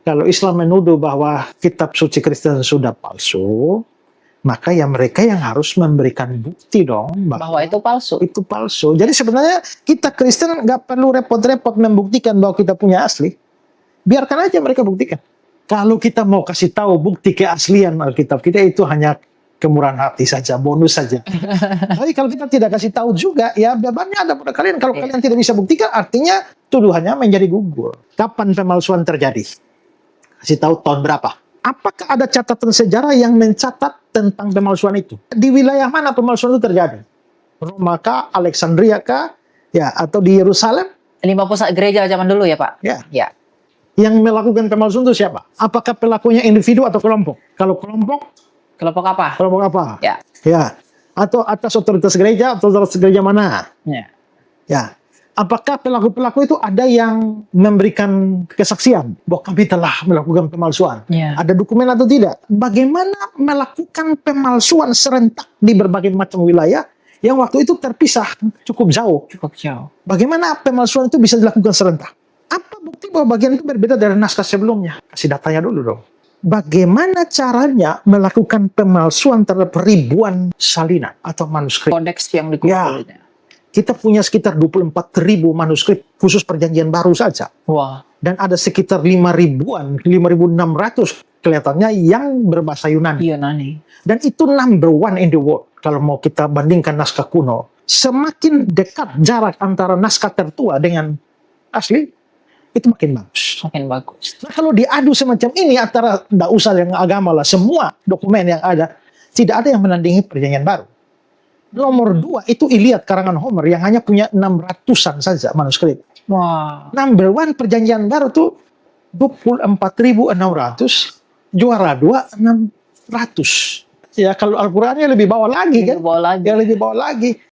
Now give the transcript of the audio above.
Kalau Islam menuduh bahwa kitab suci Kristen sudah palsu, maka ya mereka yang harus memberikan bukti dong Bahwa itu palsu. itu palsu. Jadi sebenarnya kita Kristen nggak perlu repot-repot membuktikan bahwa kita punya asli. Biarkan aja mereka buktikan. Kalau kita mau kasih tahu bukti keaslian Alkitab kita, itu hanya kemurahan hati saja, bonus saja. Tapi kalau kita tidak kasih tahu juga, ya bebannya ada pada kalian. Kalau kalian tidak bisa buktikan, artinya tuduhannya menjadi gugur. Kapan pemalsuan terjadi? Kasih tahu tahun berapa? Apakah ada catatan sejarah yang mencatat tentang pemalsuan itu? Di wilayah mana pemalsuan itu terjadi? Roma kah, Alexandria kah, ya, atau di Yerusalem? 5 pusat gereja zaman dulu ya Pak? Ya. Ya. Yang melakukan pemalsuan itu siapa? Apakah pelakunya individu atau kelompok? Kalau kelompok Kelompok apa? apa? Ya. Ya. Atau atas otoritas gereja atau otoritas gereja mana? Ya. Ya. Apakah pelaku-pelaku itu ada yang memberikan kesaksian bahwa kami telah melakukan pemalsuan? Ya. Ada dokumen atau tidak? Bagaimana melakukan pemalsuan serentak di berbagai macam wilayah yang waktu itu terpisah cukup jauh? Cukup jauh. Bagaimana pemalsuan itu bisa dilakukan serentak? Apa bukti bahwa bagian itu berbeda dari naskah sebelumnya? Kasih datanya dulu dong. Bagaimana caranya melakukan pemalsuan terhadap ribuan salinan atau manuskrip? Kodeks yang dikumpulkan. Kita punya sekitar 24.000 manuskrip khusus perjanjian baru saja. Wah. Dan ada sekitar 5.000-an, 5.600 kelihatannya yang berbahasa Yunani. Yunani. Dan itu number one in the world. Kalau mau kita bandingkan naskah kuno. Semakin dekat jarak antara naskah tertua dengan asli, itu makin bagus. Makin bagus. Nah, kalau diadu semacam ini antara, tidak usah yang agama lah, semua dokumen yang ada, tidak ada yang menandingi perjanjian baru. Nomor 2 itu Iliad karangan Homer yang hanya punya 600-an saja manuskrip. Wah. Number 1 perjanjian baru tuh 24.600, juara 2 600. Ya kalau Al-Qur'annya lebih bawah lagi kan? Lebih bawah lagi. Ya lebih bawah lagi.